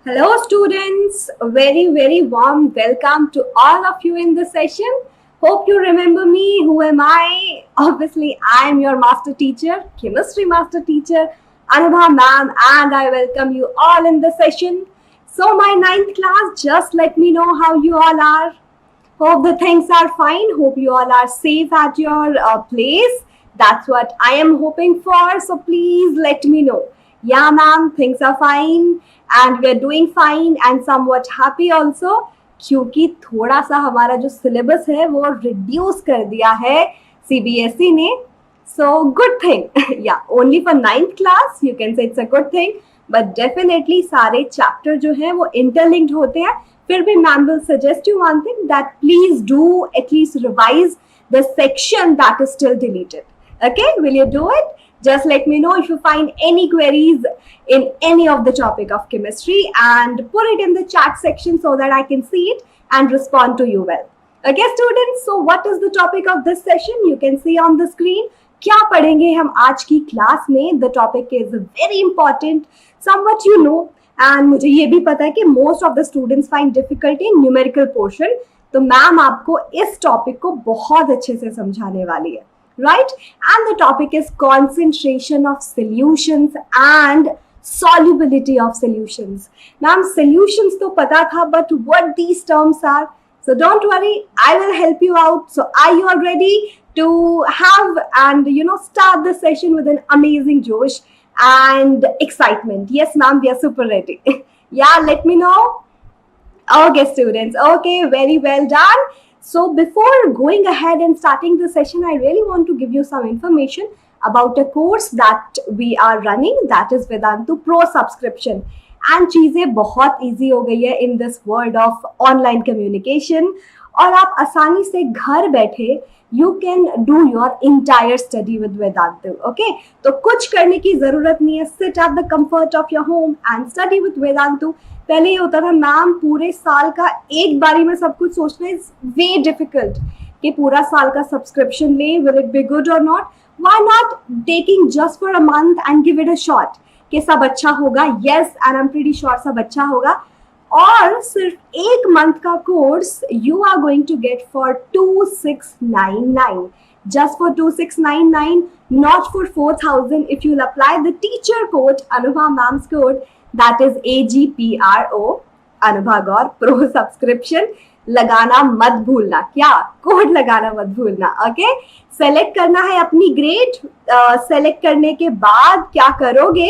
Hello, students. A very warm welcome to all of you in the session. Hope you remember me. Who am I? Obviously, I am your master teacher, chemistry master teacher, Anubha ma'am, and I welcome you all in the session. So, my ninth class, just let me know how you all are. Hope the things are fine. Hope you all are safe at your place. That's what I am hoping for. So please let me know. Yeah, ma'am, things are fine and we are doing fine and somewhat happy also क्योंकि थोड़ा सा हमारा जो syllabus है वो reduce कर दिया है सीबीएसई ने. So good thing. Yeah, only for ninth class you can say it's a good thing. But definitely सारे चैप्टर जो हैं वो इंटरलिंक्ड होते हैं. फिर भी ma'am will suggest you one thing that please do at least revise the section that is still deleted. Okay, will you do it? Just let me know if you find any queries in any of the topic of chemistry and put it in the chat section so that I can see it and respond to you well. Okay, students, so what is the topic of this session? You can see on the screen. क्या पढ़ेंगे हम आज की class में? The topic is very important, somewhat you know, and मुझे ये भी पता है कि most of the students find difficulty in numerical portion. तो मैम आपको इस टॉपिक को बहुत अच्छे से समझाने वाली है, right? And the topic is concentration of solutions and solubility of solutions. Ma'am, solutions तो पता था, but what these terms are? So don't worry, I will help you out. So are you all ready to have and start the session with an amazing Josh and excitement? Yes, ma'am, we are super ready. Yeah, let me know. Okay, students. Okay, very well done. So before going ahead and starting the session, I really want to give you some information about a course that we are running, that is Vedantu Pro subscription. And चीज़ें बहुत easy हो गई है in this world of online communication और आप आसानी से घर बैठे you can do your entire study with Vedantu. Okay, तो कुछ करने की जरूरत नहीं है. Sit at the comfort of your home and study with Vedantu. पहले ये होता था मैम पूरे साल का एक बारी में सब कुछ सोचना इज वे डिफिकल्ट कि पूरा साल का सब्सक्रिप्शन ले, विल इट बी गुड और नॉट? Why not taking just for a month and give it a shot कि सब अच्छा होगा. Yes, and I am pretty sure सब अच्छा होगा. और सिर्फ एक मंथ का course you are going to get for 2699, just for 2699, not for 4000 if you'll apply the teacher code, Anubha ma'am's code, that is AGPRO, Anubha Gaur Pro subscription. लगाना मत भूलना. क्या कोड लगाना मत भूलना. ओके, सेलेक्ट करना है अपनी ग्रेड. सेलेक्ट करने के बाद क्या करोगे,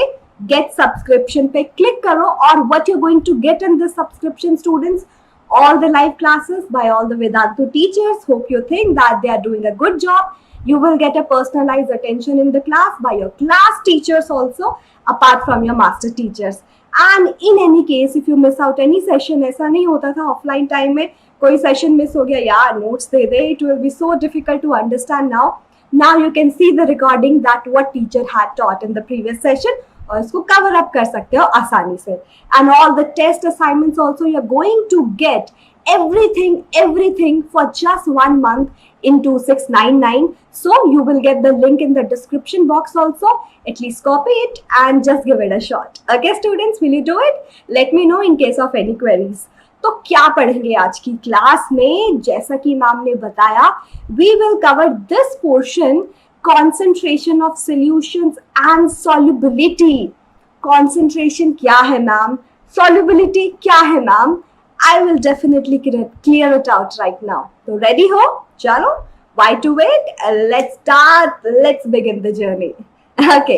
गेट सब्सक्रिप्शन पे क्लिक करो और what you going to get in this subscription students, all the live classes by all the Vedantu teachers. Hope you think that they are doing a good job. You will get a personalized attention in the class by your class teachers also, apart from your master teachers. And in any case, if you miss out any session, ऐसा नहीं होता था offline time में कोई session miss हो गया, यार notes they they, it will be so difficult to understand now. Now you can see the recording that what teacher had taught in the previous session और इसको कवर अप कर सकते हो आसानी से. And all the test assignments also you are going to get everything for just 1 month in 2699. So you will get the link in the description box also. At least copy it and just give it a shot. Okay students, will you do it? Let me know in case of any queries. तो क्या पढ़ेंगे आज की class में? जैसा कि ma'am ने बताया, we will cover this portion, concentration of solutions and solubility. Concentration क्या है मैम? Solubility क्या है ma'am? I will definitely clear it out right now. So ready ho? Chalo? Why to wait? Let's start. Let's begin the journey. Okay.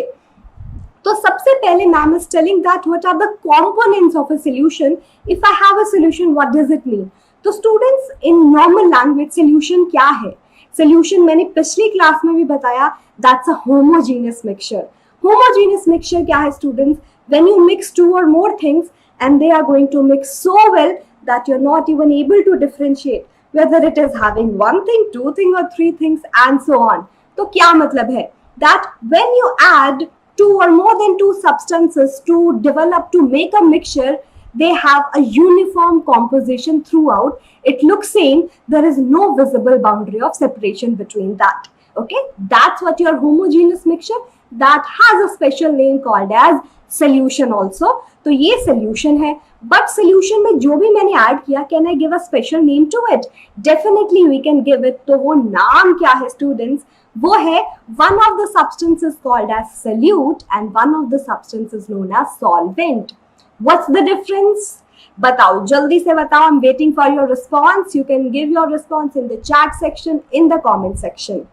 तो सबसे पहले ma'am is telling that what are the components of a solution. If I have a solution, what does it mean? तो students in normal language solution क्या है? Solution मैंने पिछली class में भी बताया, that's a homogeneous mixture. Homogeneous mixture क्या है students? When you mix two or more things and they are going to mix so well that you're not even able to differentiate whether it is having one thing, two things or three things and so on. तो क्या मतलब है? That when you add two or more than two substances to develop, to make a mixture, they have a uniform composition throughout. It looks same. There is no visible boundary of separation between that. Okay, that's what your homogeneous mixture. that has a special name called as solution also. तो ये solution है, but solution में जो भी मैंने add किया, can I give a special name to it? Definitely we can give it. तो वो नाम क्या है students? वो है one of the substances called as solute and one of the substances known as solvent. What's the difference? बताओ, जल्दी से बताओ. I'm waiting for your response. You can give your response in the chat section, in the comment section.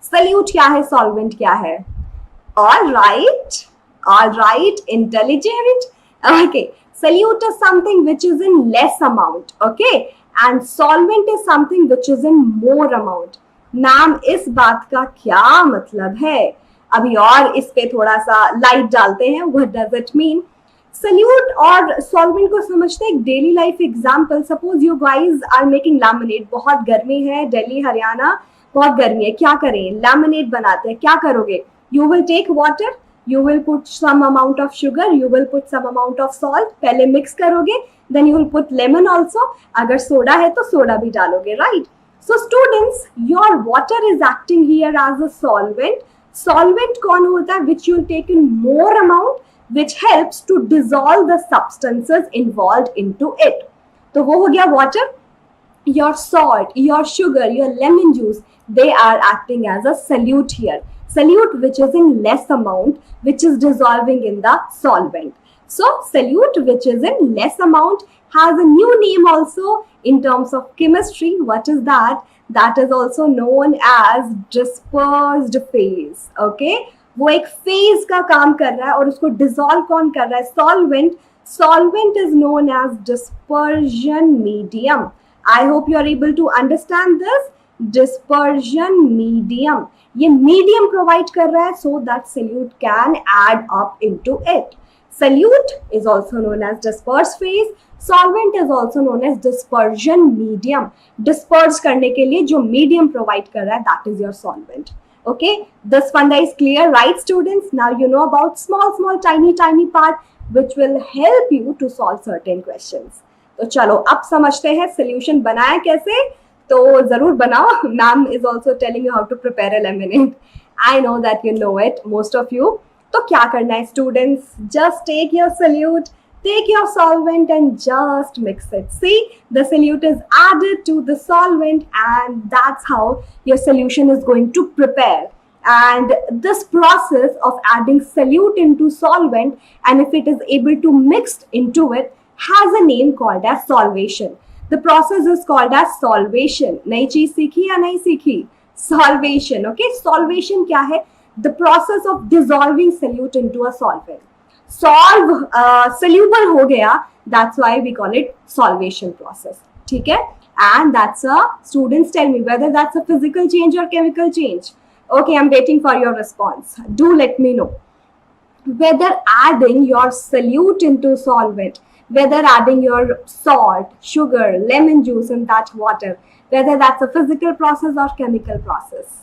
Solute क्या है, solvent क्या है? All right, intelligent. Okay, solute is something which is in less amount, okay, and solvent is something which is in more amount. Ma'am इस बात का क्या मतलब है? अभी और इस पे थोड़ा सा लाइट डालते हैं. What does it mean? Solute और सॉल्वेंट को समझते हैं एक daily life example. Suppose you guys are making lemonade. बहुत गर्मी है, दिल्ली हरियाणा बहुत गर्मी है, क्या करें? लैमिनेट बनाते हैं. क्या करोगे? You will take water, you will put some amount of sugar, you will put some amount of salt, पहले mix करोगे, then you will put lemon also. अगर सोडा है तो सोडा भी डालोगे, right? So students, your water is acting here as a solvent. Solvent कौन होता है? Which you will take in more amount, which helps to dissolve the substances involved into it. तो वो हो गया water. Your salt, your sugar, your lemon juice, they are acting as a solute here. Solute which is in less amount, which is dissolving in the solvent. So solute which is in less amount has a new name also in terms of chemistry. What is that? That is also known as dispersed phase. Okay, वो एक phase का काम कर रहा है और उसको dissolve कौन कर रहा है? Solvent. Solvent is known as dispersion medium. I hope you are able to understand this. Dispersion medium. ये मीडियम प्रोवाइड कर रहा है so that solute can add up into it. Solute is also known as dispersed phase. Solvent is also known as dispersion medium. Disperse करने के लिए जो medium provide कर रहा है, that is your solvent. Okay, this funda is clear, right students? Now you know about small tiny part which will help you to solve certain questions. तो चलो अब समझते हैं solution बनाया कैसे. तो जरूर बनाओ. Ma'am is also telling you how to prepare a lemonade. I know that you know it, most of you. तो क्या करना है students? Just take your solute, take your solvent and just mix it. See, the solute is added to the solvent and that's how your solution is going to prepare. And this process of adding solute into solvent, and if it is able to mix into it, has a name called as solvation. The process is called as solvation. नई चीज सीखी या नहीं सीखी? Solvation. Okay, solvation क्या है? The process of dissolving solute into a solvent. Solve soluble हो गया, that's why we call it solvation process. ठीक है? And that's a, students tell me whether that's a physical change or chemical change. Okay, I'm waiting for your response. Do let me know whether adding your solute into solvent, whether adding your salt, sugar, lemon juice in that water, whether that's a physical process or chemical process.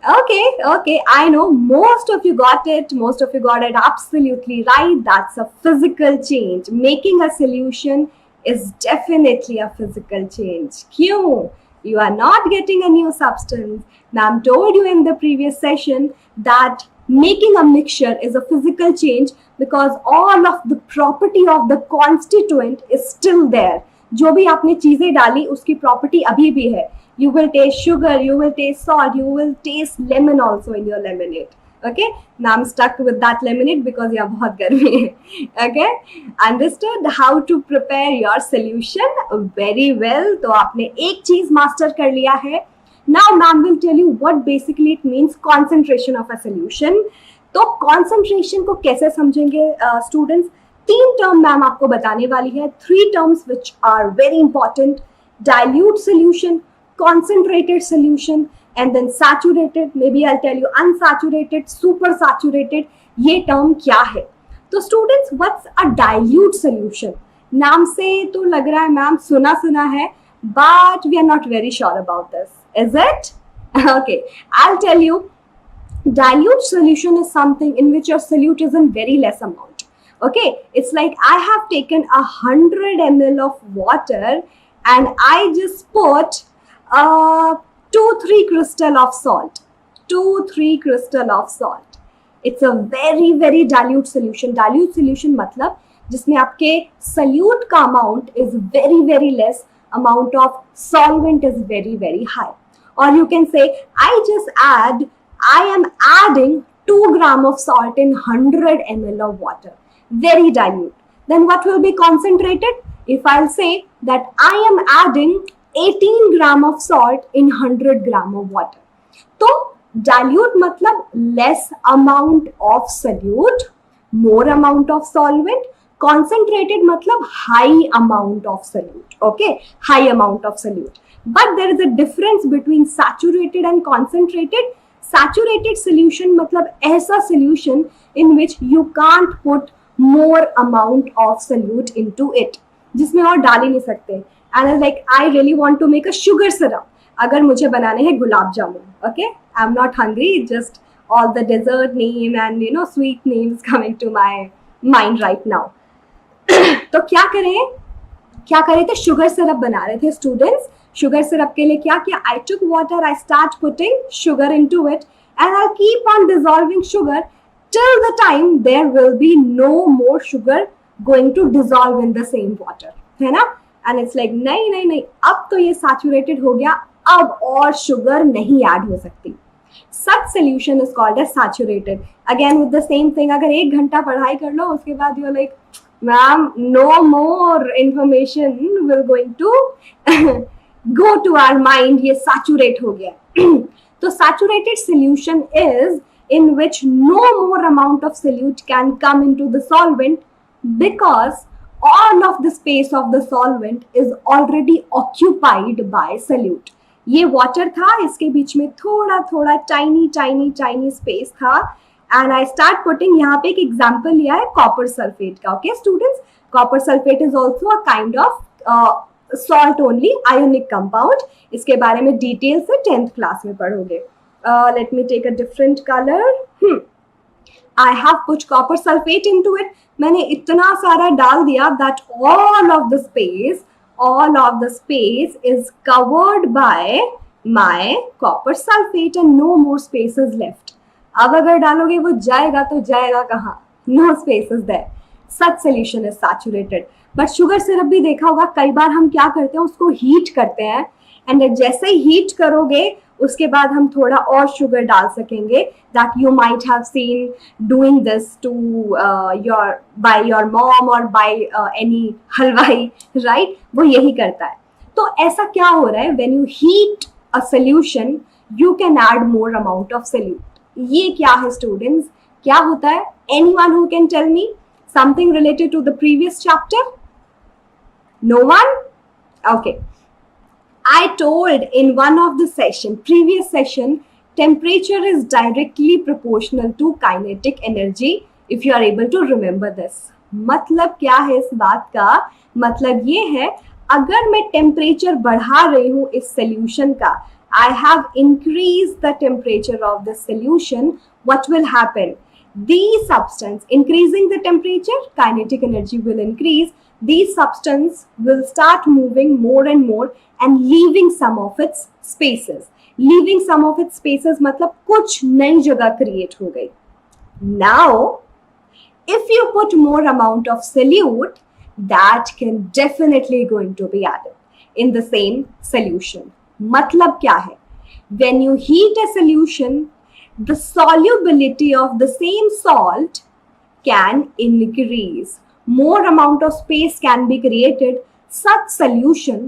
Okay, I know most of you got it. Most of you got it absolutely right. That's a physical change. Making a solution is definitely a physical change. Kyun? You are not getting a new substance. Ma'am told you in the previous session that making a mixture is a physical change because all of the property of the constituent is still there. जो भी आपने चीजें डाली उसकी property अभी भी है. You will taste sugar, you will taste salt, you will taste lemon also in your lemonade. Okay, now I'm stuck with that lemonade because यहाँ बहुत गर्मी है. Okay, understood how to prepare your solution very well. तो आपने एक चीज master कर लिया है. Now ma'am will tell you what basically it means concentration of a solution. तो concentration को कैसे समझेंगे students? तीन term मैम आपको बताने वाली है. 3 terms which are very important: dilute solution, concentrated solution, and then saturated. Maybe I'll tell you unsaturated, super saturated. ये term क्या है? तो students, what's a dilute solution? नाम से तो लग रहा है मैम सुना है, but we are not very sure about this. Is it? Okay, I'll tell you. Dilute solution is something in which your solute is in very less amount. Okay, it's like I have taken 100 ml of water and I just put 2-3 crystal of salt. 2-3 crystal of salt. It's a very very dilute solution. Dilute solution मतलब जिसमें आपके salute का amount is very very less, amount of solvent is very very high. Or you can say I am adding 2 gram of salt in 100 ml of water, very dilute. Then what will be concentrated? If I'll say that I am adding 18 gram of salt in 100 gram of water, तो dilute मतलब less amount of solute, more amount of solvent. Concentrated मतलब high amount of solute, okay, high amount of solute. But there is a difference between saturated and concentrated. Saturated solution मतलब ऐसा solution in which you can't put more amount of solute into it, जिसमें और डाल ही नहीं सकते. And like I really want to make a sugar syrup. अगर मुझे बनाने हैं gulab jamun, okay, I'm not hungry, just all the dessert name and sweet names coming to my mind right now. तो क्या करें थे, शुगर सिरप बना रहे थे स्टूडेंट्स. शुगर सिरप के लिए क्या किया? I took water, I start putting sugar into it and I keep on dissolving sugar till the time there will be no more sugar going to dissolve in the same water, है ना. And it's like नहीं, अब तो ये saturated हो गया, अब और शुगर नहीं ऐड हो सकती. Such solution is called as saturated. Again with the same thing, अगर 1 घंटा पढ़ाई कर लो उसके बाद you're like, ma'am, no more information will going to go to our mind, ये saturate हो गया. तो saturated solution is in which no more amount of solute can come into the solvent because all of the space of the solvent is already occupied by solute. ये water था, इसके बीच में थोड़ा थोड़ा टाइनी स्पेस था. And I start putting, यहाँ पे एक एग्जांपल लिया है कॉपर सल्फेट का. Okay students, copper sulphate is also a kind of salt only, ionic compound. इसके बारे में डिटेल से 10th क्लास में पढ़ोगे. Let me take a different colour. I have put copper sulphate into it. मैंने इतना सारा डाल दिया that all of the space is covered by my copper sulfate and no more space is left. अब अगर डालोगे वो जाएगा तो जाएगा कहाँ? No space is there. Such solution is saturated. But sugar syrup भी देखा होगा, कई बार हम क्या करते हैं, उसको हीट करते हैं एंड जैसे ही हीट करोगे उसके बाद हम थोड़ा और शुगर डाल सकेंगे. That you might have seen doing this to by your mom और बाय एनी हलवाई, राइट? वो यही करता है. तो ऐसा क्या हो रहा है, when you heat a solution you can add more amount of solute. ये क्या है स्टूडेंट्स, क्या होता है? Anyone who can tell me something related to the previous chapter? No one? Okay. I told in one of the previous session, temperature is directly proportional to kinetic energy, if you are able to remember this. मतलब क्या है इस बात का? मतलब ये है, अगर मैं टेम्परेचर बढ़ा रही हूँ इस solution का, I have increased the temperature of the solution, what will happen? The substance, increasing the temperature, kinetic energy will increase. These substance will start moving more and more and leaving some of its spaces. Leaving some of its spaces मतलब कुछ नई जगह create हो गई. Now, if you put more amount of solute, that can definitely going to be added in the same solution. मतलब क्या है? When you heat a solution, the solubility of the same salt can increase. More amount of space can be created. Such solution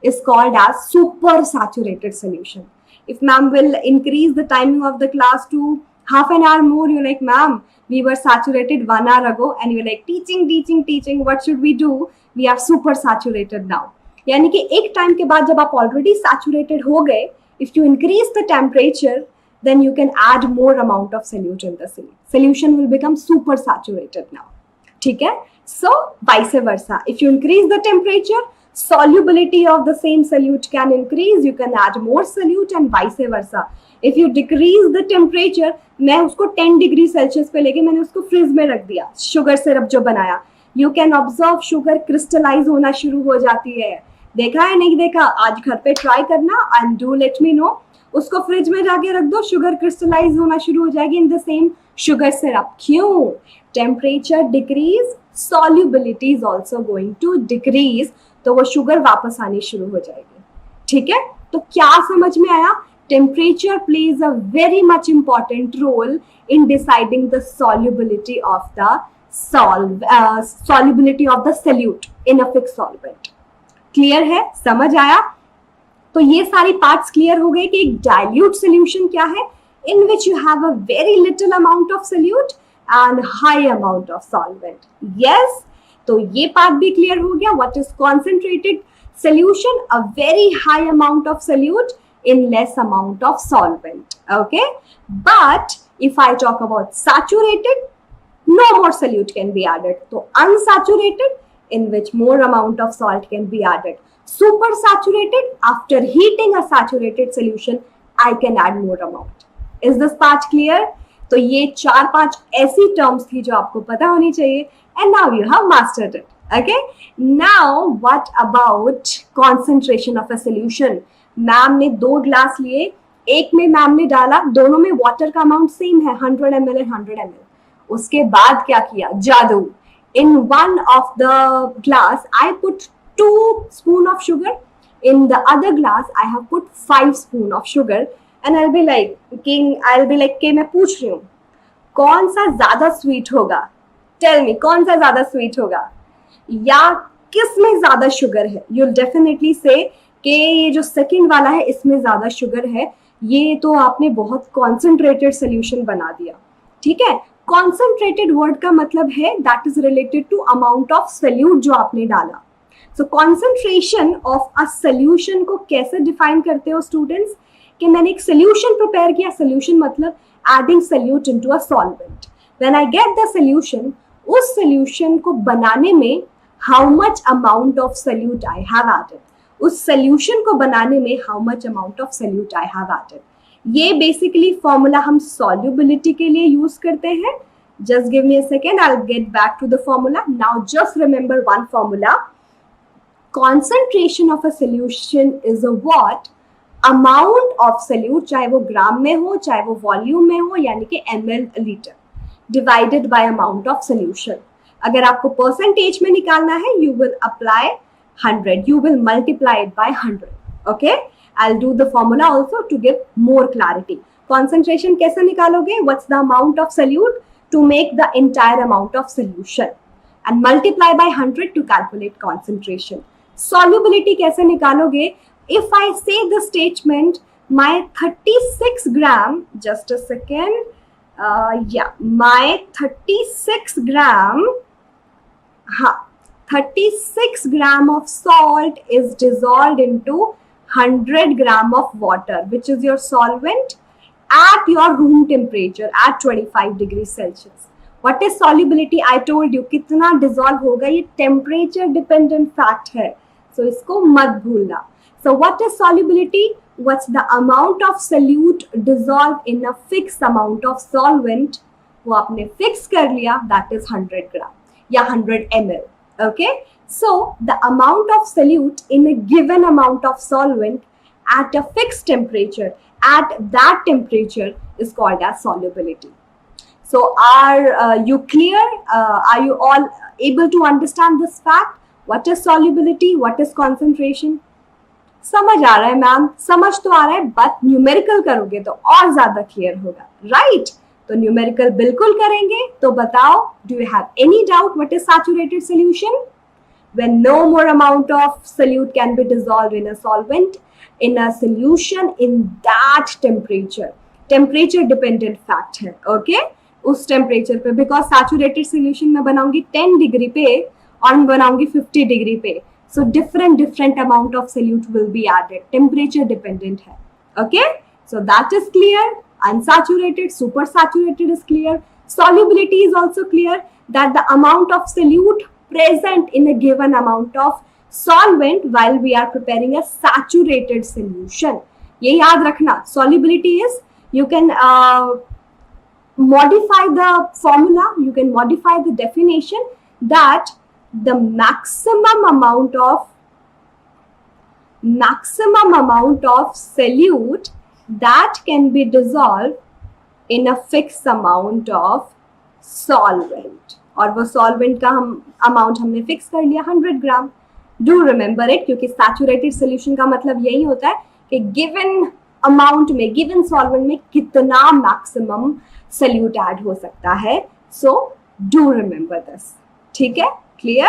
is called as super saturated solution. If ma'am will increase the timing of the class to half an hour more, you're like, ma'am, we were saturated 1 hour ago, and you're like, teaching, what should we do? We are super saturated now. यानी कि एक time के बाद जब आप already saturated हो गए, if you increase the temperature, then you can add more amount of solute in the solution will become super saturated now. ठीक है? So vice versa, if you increase the temperature, solubility of the same solute can increase, you can add more solute and vice versa. If you decrease the temperature, मैं उसको 10 degree Celsius पे लेके मैंने उसको fridge में रख दिया, sugar syrup जो बनाया, you can observe sugar crystallize होना शुरू हो जाती है. देखा है नहीं देखा? आज घर पे ट्राई करना and do let me know. उसको फ्रिज में जाके रख दो, शुगर क्रिस्टलाइज होना शुरू हो जाएगी in the same sugar syrup. क्यों? Temperature decrease, solubility is also going to decrease, तो वो शुगर वापस आनी शुरू हो जाएगी. ठीक है, तो क्या समझ में आया? Temperature plays a very much important role in deciding the solubility of the solubility of the solute in a fixed solvent. Clear है? समझ आया? तो ये सारी पार्ट्स क्लियर हो गए कि एक डाइल्यूट सोल्यूशन क्या है, in which you have a very little amount of solute and high amount of solvent. Yes, तो ये पार्ट भी क्लियर हो गया. What is concentrated solution? A very high amount of solute in less amount of solvent. Okay, but if I talk about saturated, no more solute can be added. So unsaturated, in which more amount of salt can be added. Supersaturated, after heating a saturated solution, I can add more amount. Is this part clear? तो ये 4-5 ऐसी terms थी जो आपको पता होनी चाहिए, and now you have mastered it. Okay? Now what about concentration of a solution? Ma'am ने 2 ग्लास लिए, एक में मैम ने डाला, दोनों में वाटर का अमाउंट सेम है, 100 ml एंड 100 ml. उसके बाद क्या किया? जादू. In one of the glass I put 2 spoon of sugar, in the other glass I have put 5 spoon of sugar, and I'll be like कि मैं पूछ रही हूँ कौन सा ज्यादा स्वीट होगा? टेल मी, कौन सा ज्यादा स्वीट होगा, या किस में ज्यादा शुगर है? यूल डेफिनेटली से कि ये जो सेकंड वाला है इसमें ज्यादा शुगर है. ये तो आपने बहुत कॉन्सेंट्रेटेड सोल्यूशन बना दिया. ठीक है, कॉन्सेंट्रेटेड वर्ड का मतलब है that is related to amount of solute जो आपने डाला. So concentration of a solution को कैसे डिफाइन करते हो स्टूडेंट्स? कि मैंने एक सोल्यूशन प्रिपेयर किया. सोल्यूशन मतलब adding solute into a solvent. When I get the solution, उस सोल्यूशन को बनाने में how much amount of solute I have added, उस सोल्यूशन को बनाने में how much amount of solute I have added. ये बेसिकली फॉर्मूला हम सॉल्युबिलिटी के लिए यूज करते हैं. Just give me a second, I will get back to the formula. Now just remember one formula. Concentration of a solution is a what? Amount of solute, चाहे वो ग्राम में हो, चाहे वो वॉल्यूम में हो, यानी कि ml litre, divided by amount of solution. अगर आपको परसेंटेज में निकालना है, you will apply 100, you will multiply it by 100. Okay, I'll do the formula also to give more clarity. Concentration कैसे निकालोगे? What's the amount of solute to make the entire amount of solution, and multiply by 100 to calculate concentration. Solubility कैसे निकालोगे? If I say the statement, my 36 gram, just a second, my 36 gram, 36 gram of salt is dissolved into 100 gram of water, which is your solvent, at your room temperature at 25 degrees Celsius. What is solubility? I told you कितना dissolve होगा, ये temperature dependent fact है, so इसको मत भूलना. So what is solubility? What's the amount of solute dissolved in a fixed amount of solvent? वो आपने fix कर लिया, that is 100 gram या 100 ml. Okay, so the amount of solute in a given amount of solvent at a fixed temperature, at that temperature, is called as solubility. So are you clear? Are you all able to understand this fact? What is solubility? What is concentration? समझ आ रहा है ma'am? समझ तो आ रहा है, but numerical करोगे तो और ज्यादा क्लियर होगा, राइट? तो न्यूमेरिकल बिल्कुल करेंगे. तो बताओ, do you have any doubt what is saturated solution? When no more amount of solute can be dissolved in a solvent, in a solution in that temperature. Temperature dependent fact है, okay? उस temperature पे, because saturated solution मैं बनाऊंगी 10 degree पे और मैं बनाऊंगी 50 degree पे. So different amount of solute will be added. Temperature dependent है, okay? So that is clear. Unsaturated, supersaturated is clear. Solubility is also clear, that the amount of solute present in a given amount of solvent while we are preparing a saturated solution. ये याद रखना. Solubility is, you can modify the formula, you can modify the definition, that the maximum amount of solute that can be dissolved in a fixed amount of solvent. और वो solvent का amount हमने fix कर लिया 100 ग्राम. Do remember it, क्योंकि saturated solution का मतलब यही होता है कि given amount में, given solvent में कितना maximum solute add हो सकता है. So do remember this. ठीक है, clear?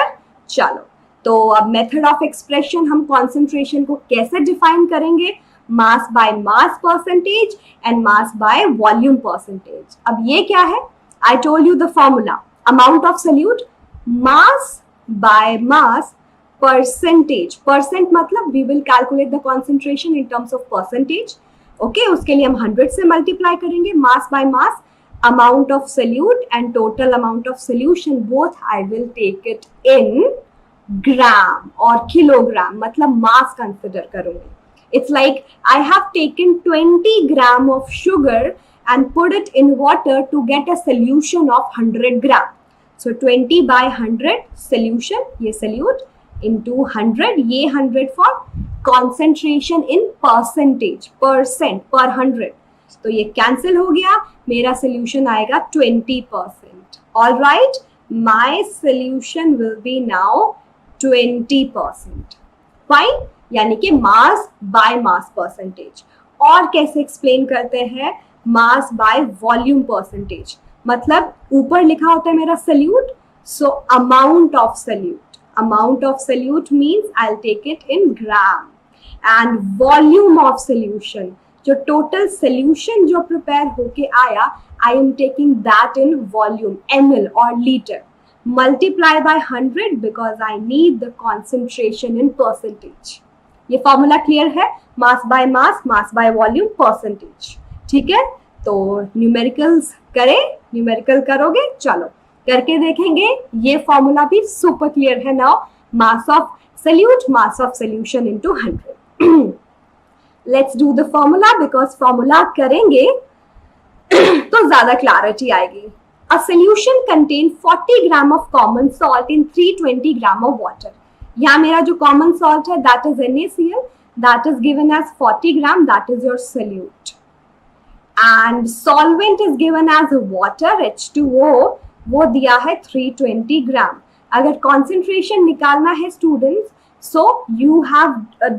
चलो, तो अब मेथड ऑफ एक्सप्रेशन हम कॉन्सेंट्रेशन को कैसे डिफाइन करेंगे? Mass by mass percentage and mass by volume percentage. अब ये क्या है? I told you the formula. Amount of solute mass by mass percentage. Percent मतलब we will calculate the concentration in terms of percentage. Okay, उसके लिए हम 100 से multiply करेंगे. Mass by mass, amount of solute and total amount of solution, both I will take it in gram or kilogram, मतलब mass consider करूँगी. It's like I have taken 20 gram of sugar and put it in water to get a solution of 100 gram. So 20 by 100 solution, ये solute into 100, ये 100 for concentration in percentage, percent per 100. तो ये cancel हो गया, मेरा solution आएगा 20%. All right, my solution will be now 20%. Fine, यानी कि मास बाय मास परसेंटेज. और कैसे एक्सप्लेन करते हैं? Mass by volume percentage. मतलब ऊपर लिखा होता है मेरा solute, so amount of solute. Amount of solute means I will take it in gram. And volume of solution, जो टोटल सोल्यूशन जो प्रिपेयर होके आया, I am taking that in volume, ml और litre. Multiply by 100 because I need the concentration in percentage. ये formula clear है? Mass by mass, mass by volume, percentage. ठीक है, तो न्यूमेरिकल्स करें, न्यूमेरिकल करोगे? चलो करके देखेंगे. ये फॉर्मूला भी सुपर क्लियर है now. Mass of solute, mass of solution into 100. Let's do the formula because formula करेंगे तो ज्यादा क्लैरिटी आएगी. A solution contain 40 gram of common salt in 320 gram of water. यहाँ मेरा जो common salt है that is NaCl, that is given as 40 gram, that is your solute. And solvent is given as water, H2O, वो दिया है 320 gram. अगर concentration निकालना है students, so you have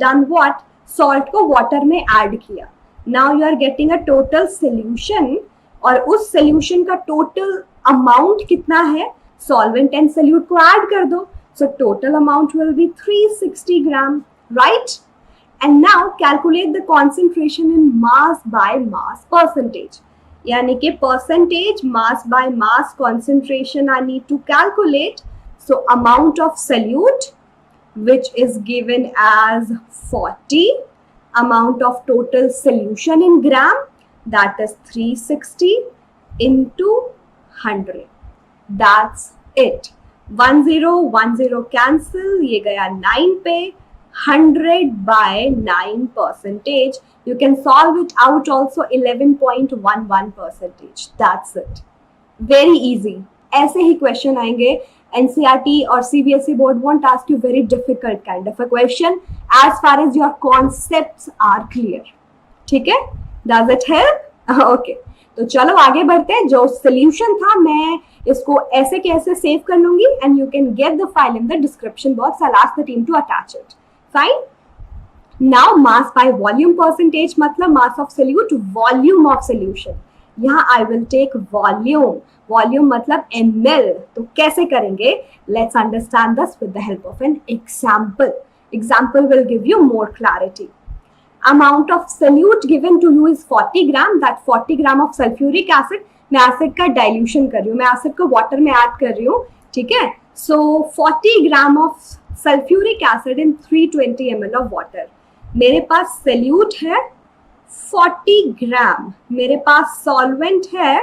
done what? Salt को वाटर में add किया. Now you are getting a total solution, और उस सोल्यूशन का टोटल अमाउंट कितना है? सॉल्वेंट एंड सोल्यूट को ऐड कर दो. So total amount will be 360 gram, right? And now calculate the concentration in mass by mass percentage. यानी कि percentage mass by mass concentration I need to calculate. So amount of solute which is given as 40, amount of total solution in gram, that is 360 into 100. That's it. 10 cancel, ये गया 9 पे. 100 by 9 percentage. You can solve it out also 11.11%. That's it. Very easy. ऐसे ही question आएंगे. NCERT or CBSE board won't ask you very difficult kind of a question as far as your concepts are clear. ठीक है? Does it help? Okay. तो चलो आगे बढ़ते हैं. जो solution था मैं इसको ऐसे कैसे सेव कर लूंगी, and you can get the file in the description box. I'll ask the team to attach it. Fine. Now mass by volume percentage मतलब mass of solute, volume of solution. यहाँ I will take volume. Volume मतलब ml. तो कैसे करेंगे? Let's understand this with the help of an example. Example will give you more clarity. Amount of solute given to you is 40 gram. That 40 gram of sulfuric acid. मैं acid का dilution कर रही हूँ, मैं acid को water में add कर रही हूँ. ठीक है, सो 40 gram of sulphuric acid in 320 ml of water. मेरे पास सोल्यूट है 40 ग्राम, मेरे पास सॉल्वेंट है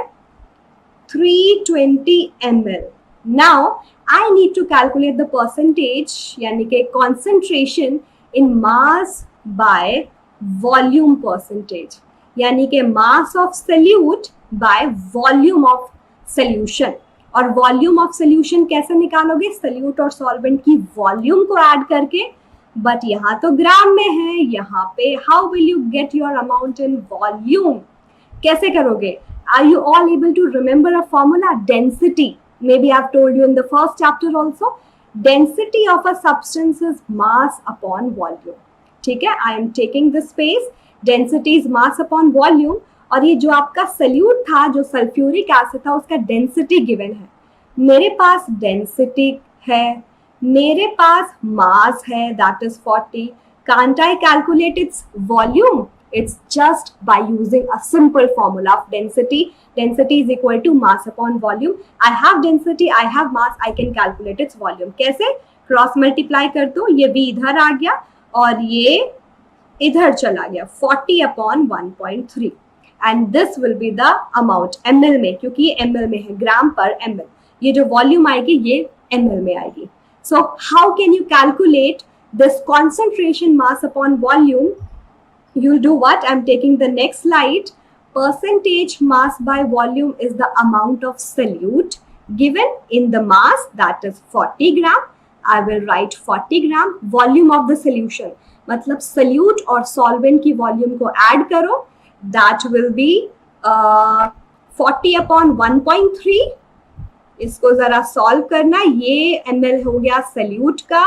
320 ml. Now I need to calculate the percentage, यानी कि concentration in mass by volume percentage, यानी कि mass of solute by volume of solution. और volume of solution कैसे निकालोगे? solute और solvent की volume को ऐड करके बट यहाँ तो ग्राम में है, यहाँ पे how will you get your amount in volume? कैसे करोगे? Are you all able to remember a formula? Density, maybe I've told you in the first chapter also. Density of a substance is mass upon volume. ठीक है, I am taking the space. Density is mass upon volume. और ये जो आपका salute था, जो sulphuric acid था, उसका डेंसिटी गिवन है. मेरे पास डेंसिटी है, मेरे पास मास है, that is 40. Can't I calculate its volume? It's just by using a simple formula of density. Density is equal to mass upon volume. I have density, I have mass, I can calculate its volume. कैसे? Cross multiply कर दो, ये भी इधर आ गया और ये इधर चला गया, 40 upon 1.3. And this will be the amount ml में, क्योंकि ये ml में है, ग्राम पर ml. ये जो वॉल्यूम आएगी ये ml में आएगी. So how can you calculate this concentration mass upon volume? You'll do what? I'm taking the next slide. Percentage mass by volume is the amount of solute given in the mass, that is 40 gram. I will write 40 gram. Volume of the solution, मतलब solute और solvent की volume को add करो, that will be 40 upon 1.3. इसको जरा solve करना. ये ml हो गया solute का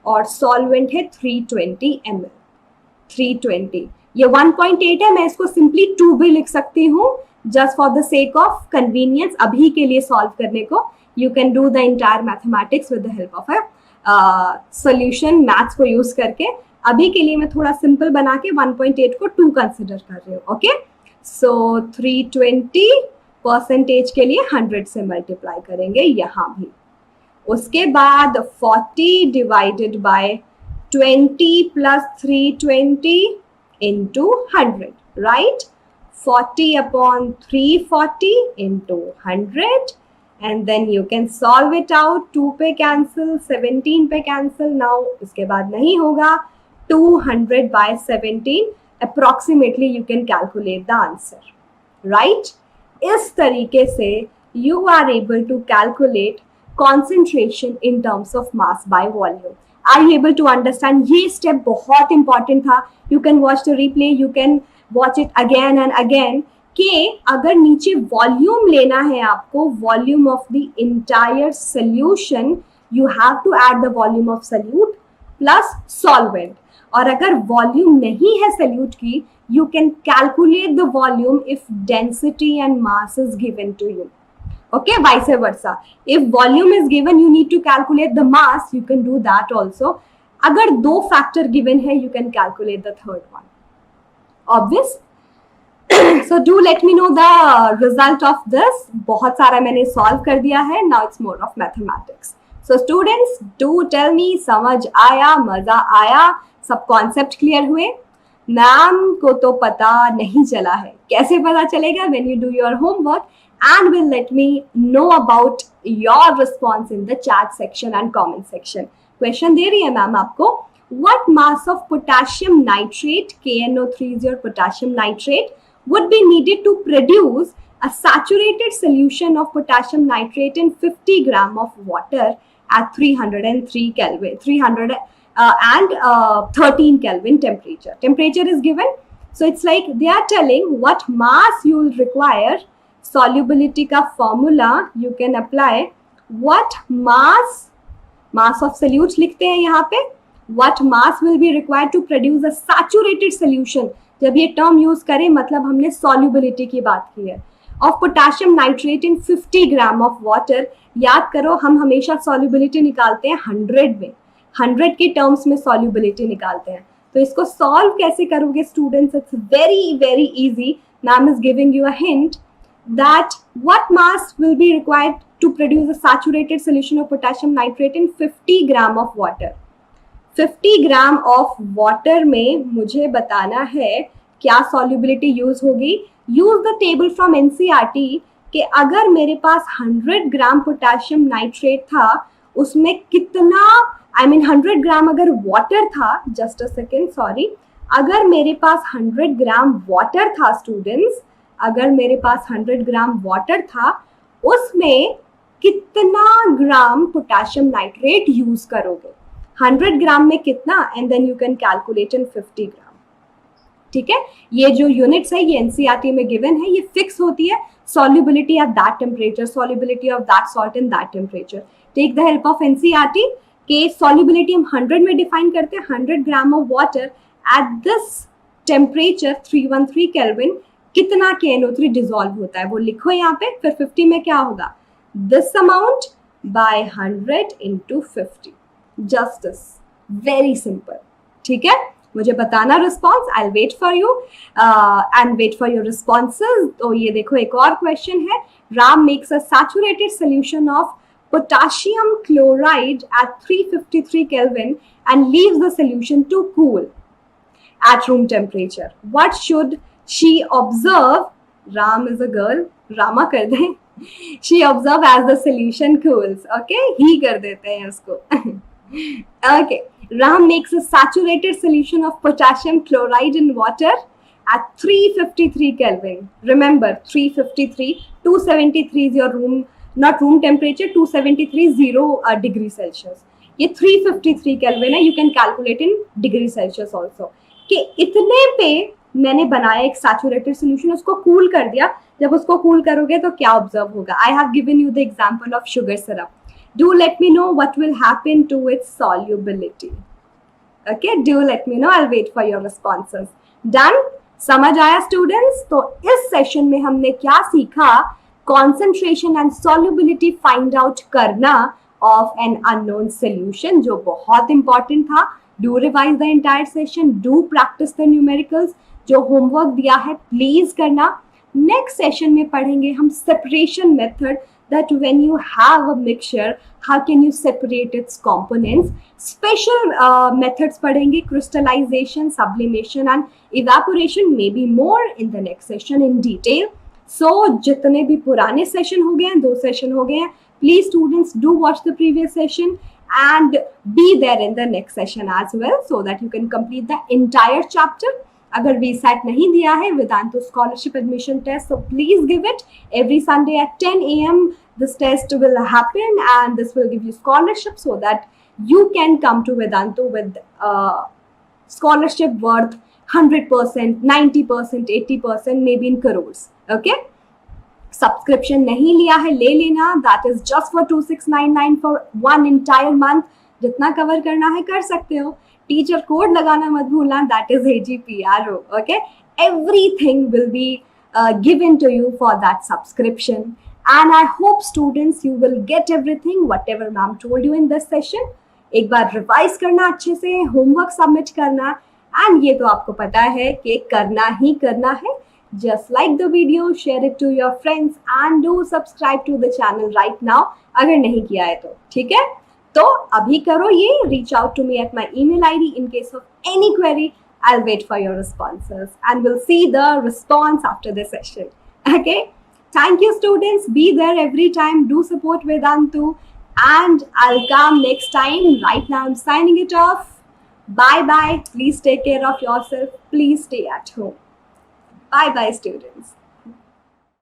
और solvent है 320 ml. 320, ये 1.8 है, मैं इसको सिंपली 2 भी लिख सकती हूँ just for the sake of convenience. अभी के लिए सॉल्व करने को you can do the entire mathematics with the help of a solution, maths को यूज करके. अभी के लिए मैं थोड़ा सिंपल बना के 1.8 को 2 कंसिडर कर रही हूँ. ओके, सो 320 परसेंटेज के लिए 100 से मल्टीप्लाई करेंगे यहाँ भी. उसके बाद 40 divided by 20 plus 320 into 100, right? 40 upon 340 into 100, and then you can solve it out. 2 पे cancel, 17 पे cancel. Now इसके बाद नहीं होगा. 200 by 17, approximately you can calculate the answer, right? इस तरीके से you are able to calculate concentration in terms of mass by volume. Are you able to understand? ये step बहुत important था. You can watch the replay, you can watch it again and again. कि अगर नीचे volume लेना है आपको, volume of the entire solution, you have to add the volume of solute plus solvent. और अगर volume नहीं है solute की, you can calculate the volume if density and mass is given to you. Okay, vice versa. If volume is given, you need to calculate the mass. You can do that also. अगर 2 factor given है, you can calculate the third one. Obvious? So do let me know the result of this. बहुत सारा मैंने solve कर दिया है. Now it's more of mathematics. So students, do tell me, समझ आया, मजा आया, सब concept clear हुए? मैम को तो पता नहीं चला है. कैसे पता चलेगा? When you do your homework and will let me know about your response in the chat section and comment section. Question दे रही है मैम आपको. What mass of potassium nitrate, KNO3 is your potassium nitrate, would be needed to produce a saturated solution of potassium nitrate in 50 gram of water at 303 Kelvin, 13 Kelvin temperature. Temperature is given. So it's like they are telling what mass you will require. Solubility का formula you can apply. What mass of solutes लिखते हैं यहाँ पे. What mass will be required to produce a saturated solution? जब ये term use करें मतलब हमने solubility की बात की है. Of potassium nitrate in 50 gram of water. याद करो हम हमेशा solubility निकालते हैं 100 में. 100 के terms में solubility निकालते हैं. तो इसको solve कैसे करोगे students? It's very easy. Ma'am is giving you a hint that what mass will be required to produce a saturated solution of potassium nitrate in 50 gram of water. 50 gram of water में मुझे बताना है क्या solubility use होगी. Use the table from NCERT कि अगर मेरे पास 100 gram potassium nitrate था, उसमें कितना, I mean 100 gram अगर water था, just a second, sorry, अगर मेरे पास 100 gram water था students, अगर मेरे पास 100 ग्राम वाटर था, उसमें कितना ग्राम पोटेशियम नाइट्रेट यूज करोगे? 100 ग्राम में कितना, and then you can calculate in 50 gram. ठीक है, ये जो यूनिट्स है ये एनसीईआरटी में गिवन है, ये फिक्स होती है. Solubility at that temperature, solubility of that salt in that temperature. Take the help of NCERT के सॉल्युबिलिटी हम 100 में डिफाइन करते हैं. 100 gram of water at this temperature 313 kelvin कितना KNO3 डिसॉल्व होता है वो लिखो यहाँ पे. फिर 50 में क्या होगा, this amount by 100 into 50. Just this, very simple. ठीक है, मुझे बताना response. I wait for you and wait for your responses. तो ये देखो एक और क्वेश्चन है. Ram makes a saturated solution of potassium chloride at 353 Kelvin and leaves the solution to cool at room temperature. What should she observe? Ram is a girl. Rama कर दें. She observe as the solution cools. Okay, ही कर देते हैं उसको. Okay. Ram makes a saturated solution of potassium chloride in water at 353 Kelvin. Remember, 353, 273 is your room, not room temperature. 273 0 degree Celsius. ये 353 Kelvin है. You can calculate in degree Celsius also. कि इतने पे मैंने बनाया एक सैचुरेटेड सोल्यूशन, उसको cool कर दिया. जब उसको कूल करोगे तो क्या ऑब्जर्व होगा? I have given you the example of sugar syrup. Do let me know what will happen to its solubility. Okay, do let me know. I will wait for your responses. Done? समझ आया students? तो इस session में हमने क्या सीखा? Concentration and solubility find out करना of an unknown solution, जो बहुत इंपॉर्टेंट था. Do revise the entire session, do practice the numericals. जो होमवर्क दिया है प्लीज करना. नेक्स्ट सेशन में पढ़ेंगे हम separation method, that when you have a mixture how can you separate its components. Special methods padhenge, crystallization, sublimation and evaporation, maybe more in the next session in detail. So jitne bhi purane session ho gaye hain, 2 session ho gaye hain, please students do watch the previous session and be there in the next session as well so that you can complete the entire chapter. अगर VSAT नहीं दिया है Vedantu scholarship admission test, so please give it every Sunday at 10 a.m. This test will happen and this will give you scholarship so that you can come to Vedantu with scholarship worth 100%, 90%, 80%, maybe in crores. Okay? Subscription नहीं लिया है ले लेना. That is just for 2699 for one entire month. जितना cover करना है कर सकते हो. टीचर कोड लगाना मत भूलना, that is AGPRO. Okay, everything will be given to you for that subscription and I hope students you will get everything whatever ma'am told you in this session. एक बार revise करना अच्छे से, homework submit करना and ये तो आपको पता है कि करना ही करना है. Just like the video, share it to your friends and do subscribe to the channel right now अगर नहीं किया है तो. ठीक है, तो अभी करो ये. reach out to me at my email ID in case of any query. I'll wait for your responses and we'll see the response after the session. Okay, thank you students. Be there every time. Do support Vedantu and I'll come next time. Right now I'm signing it off. Bye bye. Please take care of yourself. Please stay at home. Bye bye students.